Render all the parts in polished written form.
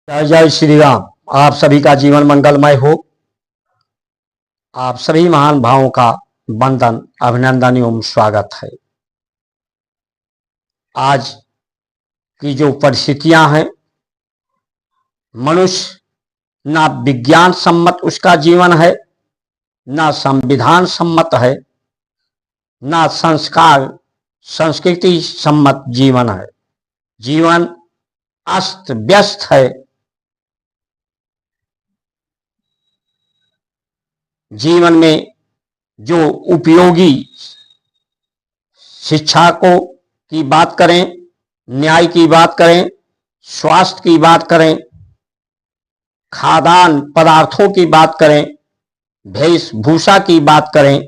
जय जय श्री राम। आप सभी का जीवन मंगलमय हो। आप सभी महान भावों का वंदन, अभिनंदन एवं स्वागत है। आज की जो परिस्थितियां हैं, मनुष्य ना विज्ञान सम्मत उसका जीवन है, ना संविधान सम्मत है, ना संस्कार संस्कृति सम्मत जीवन है। जीवन अस्त व्यस्त है। जीवन में जो उपयोगी शिक्षा को की बात करें, न्याय की बात करें, स्वास्थ्य की बात करें, खाद्यान्न पदार्थों की बात करें, वेशभूषा की बात करें,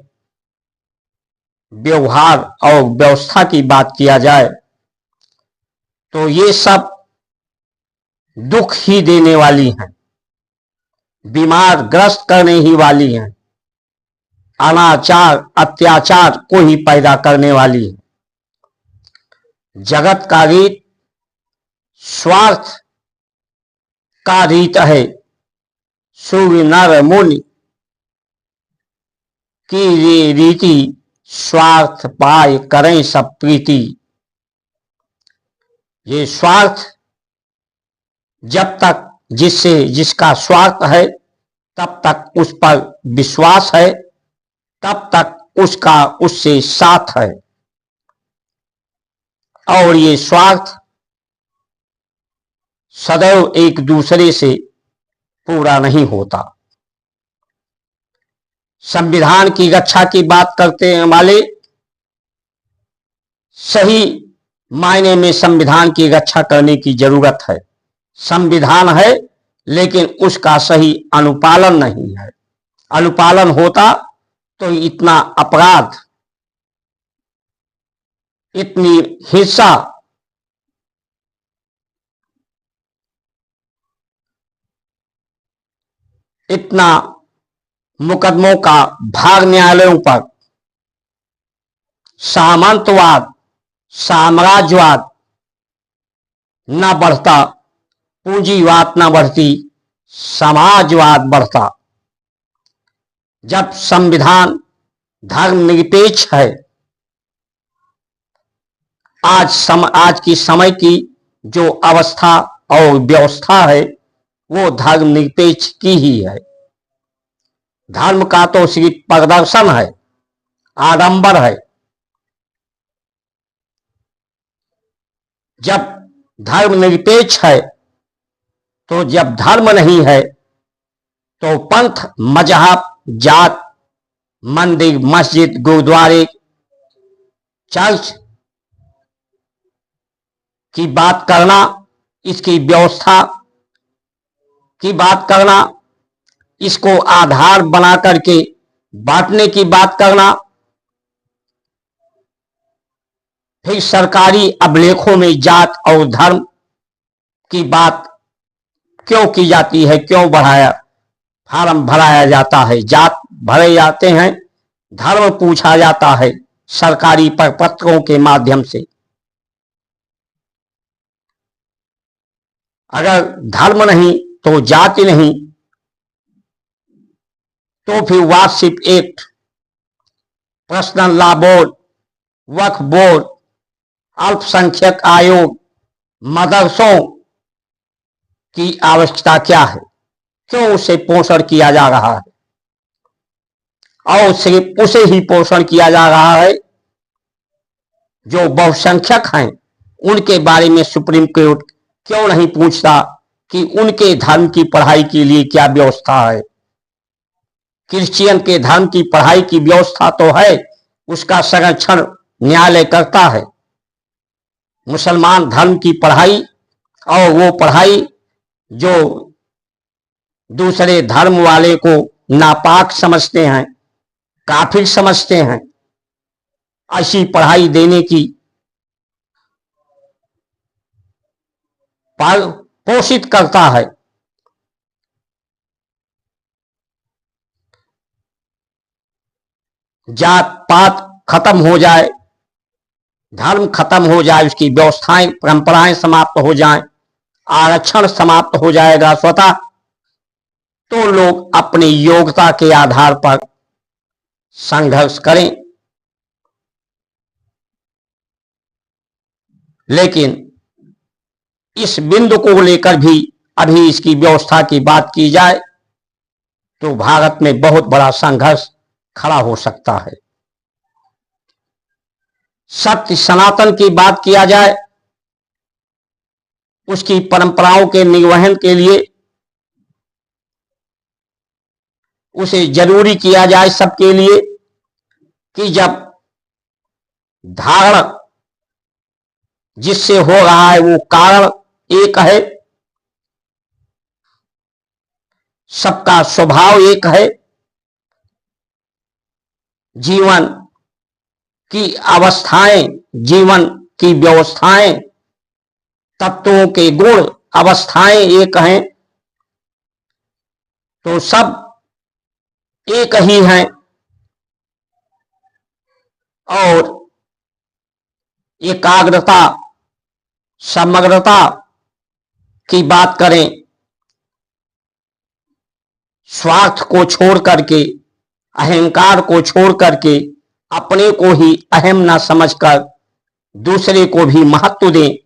व्यवहार और व्यवस्था की बात किया जाए तो ये सब दुख ही देने वाली हैं, बीमार ग्रस्त करने ही वाली हैं, अनाचार अत्याचार को ही पैदा करने वाली है। जगत का रीत स्वार्थ का रीत है। सूर्य नर मुनि की ये रीति, स्वार्थ पाए करें सब प्रीति। ये स्वार्थ जब तक जिसका स्वार्थ है तब तक उस पर विश्वास है, तब तक उसका उससे साथ है। और ये स्वार्थ सदैव एक दूसरे से पूरा नहीं होता। संविधान की रक्षा की बात करते हैं वाले सही मायने में संविधान की रक्षा करने की जरूरत है। संविधान है लेकिन उसका सही अनुपालन नहीं है। अनुपालन होता तो इतना अपराध, इतनी हिंसा, इतना मुकदमों का भार न्यायालयों पर, सामंतवाद साम्राज्यवाद न बढ़ता, पूंजीवाद न बढ़ती, समाजवाद बढ़ता। जब संविधान धर्मनिरपेक्ष है, आज की समय की जो अवस्था और व्यवस्था है वो धर्मनिरपेक्ष की ही है। धर्म का तो सिर्फ प्रदर्शन है, आडंबर है। जब धर्मनिरपेक्ष है तो जब धर्म नहीं है तो पंथ, मजहब, जात, मंदिर, मस्जिद, गुरुद्वारे, चर्च की बात करना, इसकी व्यवस्था की बात करना, इसको आधार बना करके बांटने की बात करना, फिर सरकारी अभिलेखों में जात और धर्म की बात क्यों की जाती है, क्यों फार्म भराया जाता है, जात भरे जाते हैं, धर्म पूछा जाता है सरकारी प्रपत्रों के माध्यम से। अगर धर्म नहीं तो जाति नहीं, तो फिर वार्षिक एक्ट, पर्सनल लॉ बोर्ड, वक्फ बोर्ड, अल्पसंख्यक आयोग, मदरसों की आवश्यकता क्या है? क्यों उसे पोषण किया जा रहा है? और सिर्फ उसे ही पोषण किया जा रहा है जो बहुसंख्यक हैं। उनके बारे में सुप्रीम कोर्ट क्यों नहीं पूछता कि उनके धर्म की पढ़ाई के लिए क्या व्यवस्था है? क्रिश्चियन के धर्म की पढ़ाई की व्यवस्था तो है, उसका संरक्षण न्यायालय करता है। मुसलमान धर्म की पढ़ाई और वो पढ़ाई जो दूसरे धर्म वाले को नापाक समझते हैं, काफिर समझते हैं, ऐसी पढ़ाई देने की पोषित करता है। जात पात खत्म हो जाए, धर्म खत्म हो जाए, उसकी व्यवस्थाएं परंपराएं समाप्त हो जाएं, आरक्षण समाप्त हो जाएगा स्वतः, तो लोग अपनी योग्यता के आधार पर संघर्ष करें। लेकिन इस बिंदु को लेकर भी अभी इसकी व्यवस्था की बात की जाए तो भारत में बहुत बड़ा संघर्ष खड़ा हो सकता है। सत्य सनातन की बात किया जाए, उसकी परंपराओं के निर्वहन के लिए उसे जरूरी किया जाए सबके लिए कि जब धारण जिससे हो रहा है वो कारण एक है, सबका स्वभाव एक है, जीवन की अवस्थाएं, जीवन की व्यवस्थाएं, तत्वों के गुण अवस्थाएं एक हैं, तो सब एक ही हैं। और एकाग्रता, समग्रता की बात करें, स्वार्थ को छोड़ करके, अहंकार को छोड़ करके, अपने को ही अहम न समझकर दूसरे को भी महत्व दें,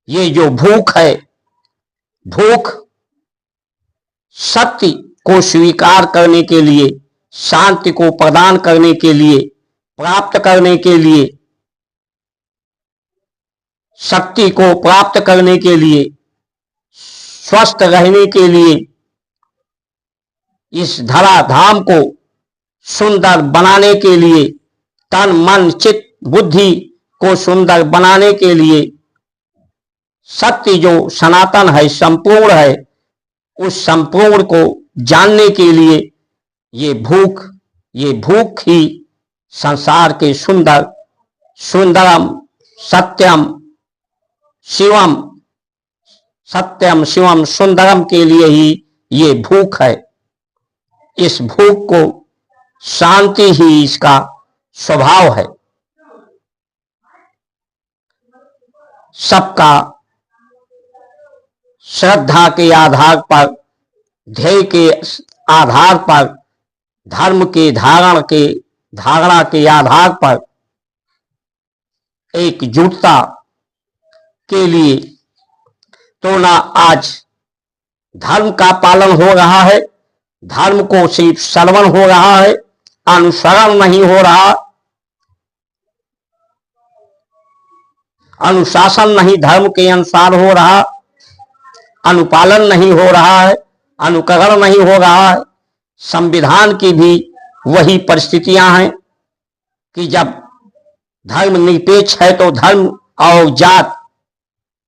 ये जो भूख है, भूख सत्य को स्वीकार करने के लिए, शांति को प्रदान करने के लिए, प्राप्त करने के लिए, शक्ति को प्राप्त करने के लिए, स्वस्थ रहने के लिए, इस धराधाम को सुंदर बनाने के लिए, तन मन चित्त बुद्धि को सुंदर बनाने के लिए, सत्य जो सनातन है, संपूर्ण है, उस संपूर्ण को जानने के लिए ये भूख ही संसार के सुंदर, सुंदरम सत्यम शिवम, सत्यम शिवम सुंदरम के लिए ही ये भूख है। इस भूख को शांति ही इसका स्वभाव है। सबका श्रद्धा के आधार पर, ध्येय के आधार पर, धर्म के धारणा के आधार पर एकजुटता के लिए तो ना आज धर्म का पालन हो रहा है, धर्म को सिर्फ श्रवण हो रहा है, अनुसरण नहीं हो रहा, अनुशासन नहीं धर्म के अनुसार हो रहा, अनुपालन नहीं हो रहा है, अनुकरण नहीं हो रहा है। संविधान की भी वही परिस्थितियां हैं कि जब धर्म निरपेक्ष है तो धर्म और जात,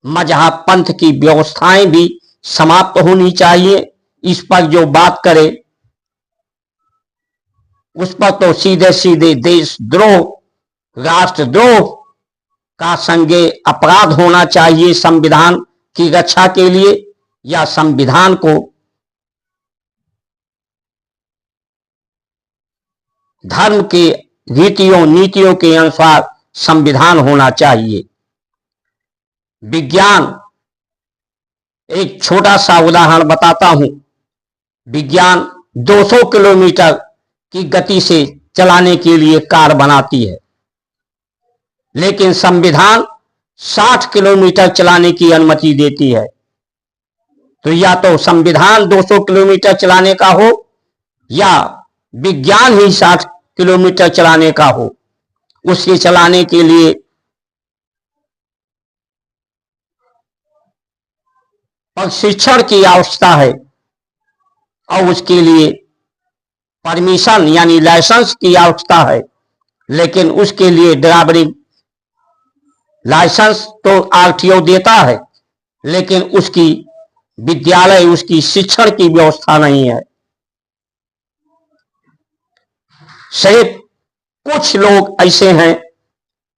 मजहब, पंथ की व्यवस्थाएं भी समाप्त होनी चाहिए। इस पर जो बात करे उस पर तो सीधे सीधे देशद्रोह, राष्ट्रद्रोह का संज्ञेय अपराध होना चाहिए संविधान की रक्षा के लिए, या संविधान को धर्म के रीतियों नीतियों के अनुसार संविधान होना चाहिए। विज्ञान, एक छोटा सा उदाहरण बताता हूं। विज्ञान 200 किलोमीटर की गति से चलाने के लिए कार बनाती है, लेकिन संविधान 60 किलोमीटर चलाने की अनुमति देती है। तो या तो संविधान 200 किलोमीटर चलाने का हो या विज्ञान ही 60 किलोमीटर चलाने का हो। उसके चलाने के लिए प्रशिक्षण की आवश्यकता है और उसके लिए परमिशन यानी लाइसेंस की आवश्यकता है, लेकिन उसके लिए ड्राइविंग लाइसेंस तो आरटीओ देता है, लेकिन उसकी विद्यालय, उसकी शिक्षण की व्यवस्था नहीं है। सिर्फ कुछ लोग ऐसे हैं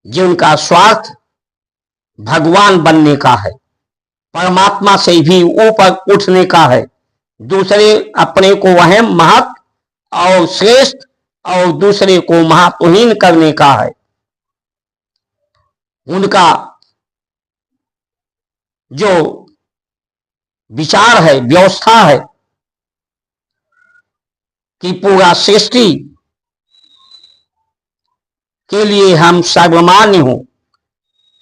जिनका स्वार्थ भगवान बनने का है, परमात्मा से भी ऊपर उठने का है, दूसरे अपने को अहम, महत्व और श्रेष्ठ और दूसरे को महत्वहीन करने का है। उनका जो विचार है, व्यवस्था है कि पूरा सृष्टि के लिए हम सर्वमान्य हो,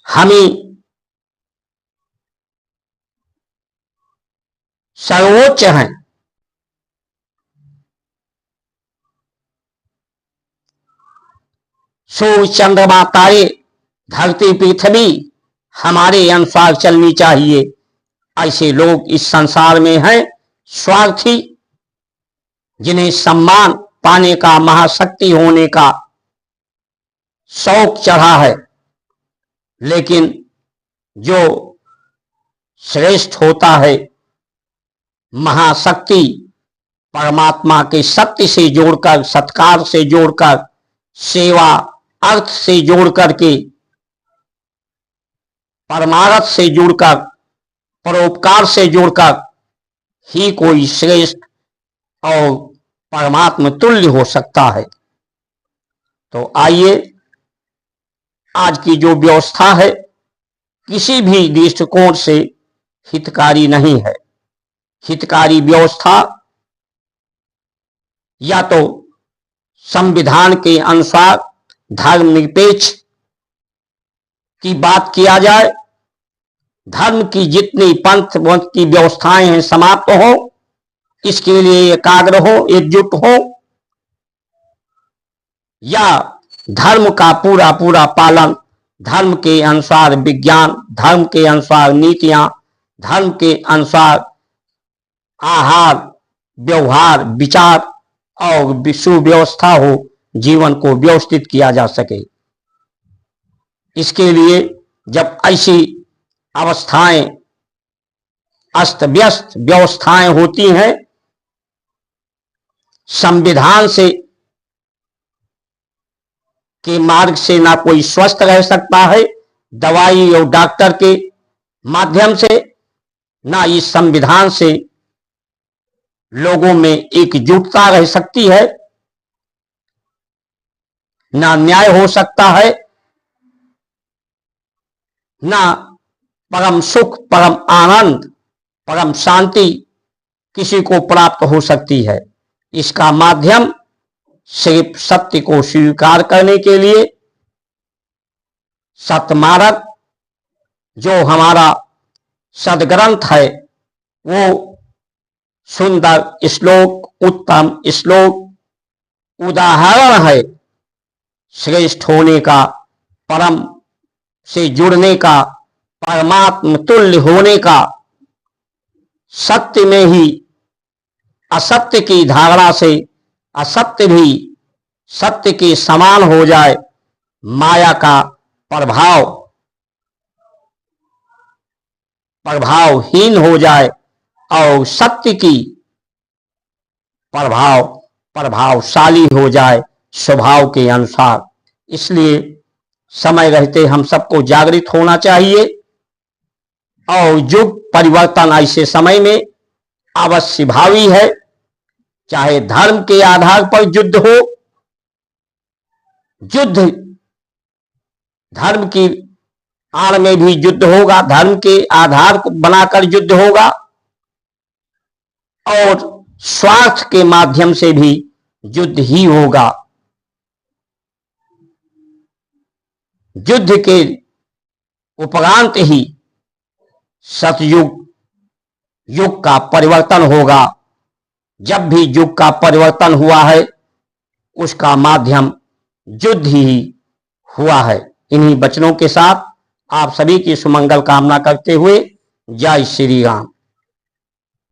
हमें सर्वोच्च हैं। सूर्य, चंद्रमा, तारे, धरती, पृथ्वी हमारे अनुसार चलनी चाहिए। ऐसे लोग इस संसार में हैं, स्वार्थी, जिन्हें सम्मान पाने का, महाशक्ति होने का शौक चढ़ा है। लेकिन जो श्रेष्ठ होता है, महाशक्ति परमात्मा के सत्य से जोड़कर, सत्कार से जोड़कर, सेवा अर्थ से जोड़ करके, परमार्थ से जुड़कर, परोपकार से जोड़कर ही कोई श्रेष्ठ और परमात्मा तुल्य हो सकता है। तो आइए, आज की जो व्यवस्था है किसी भी दृष्टिकोण से हितकारी नहीं है। हितकारी व्यवस्था या तो संविधान के अनुसार धर्मनिरपेक्ष की बात किया जाए, धर्म की जितनी पंथ की व्यवस्थाएं हैं समाप्त हो, इसके लिए एकाग्र हो, एकजुट हो, या धर्म का पूरा पूरा पालन, धर्म के अनुसार विज्ञान, धर्म के अनुसार नीतियां, धर्म के अनुसार आहार, व्यवहार, विचार और सुव्यवस्था हो, जीवन को व्यवस्थित किया जा सके। इसके लिए जब ऐसी अवस्थाएं, अस्त व्यस्त व्यवस्थाएं होती हैं, संविधान से के मार्ग से ना कोई स्वस्थ रह सकता है, दवाई और डॉक्टर के माध्यम से, ना इस संविधान से लोगों में एकजुटता रह सकती है, ना न्याय हो सकता है, ना परम सुख, परम आनंद, परम शांति किसी को प्राप्त हो सकती है। इसका माध्यम सिर्फ सत्य को स्वीकार करने के लिए, सतमार्ग जो हमारा सदग्रंथ है, वो सुंदर श्लोक, उत्तम श्लोक उदाहरण है श्रेष्ठ होने का, परम से जुड़ने का, परमात्म तुल्य होने का। सत्य में ही असत्य की धारणा से असत्य भी सत्य के समान हो जाए, माया का प्रभावहीन हो जाए और सत्य की प्रभावशाली हो जाए स्वभाव के अनुसार। इसलिए समय रहते हम सबको जागृत होना चाहिए और युग परिवर्तन ऐसे समय में अवश्य भावी है। चाहे धर्म के आधार पर युद्ध हो, युद्ध धर्म की आड़ में भी युद्ध होगा, धर्म के आधार को बनाकर युद्ध होगा, और स्वार्थ के माध्यम से भी युद्ध ही होगा। युद्ध के उपरांत ही सतयुग युग का परिवर्तन होगा। जब भी युग का परिवर्तन हुआ है, उसका माध्यम युद्ध ही हुआ है। इन्हीं वचनों के साथ आप सभी की सुमंगल कामना करते हुए जय श्री राम।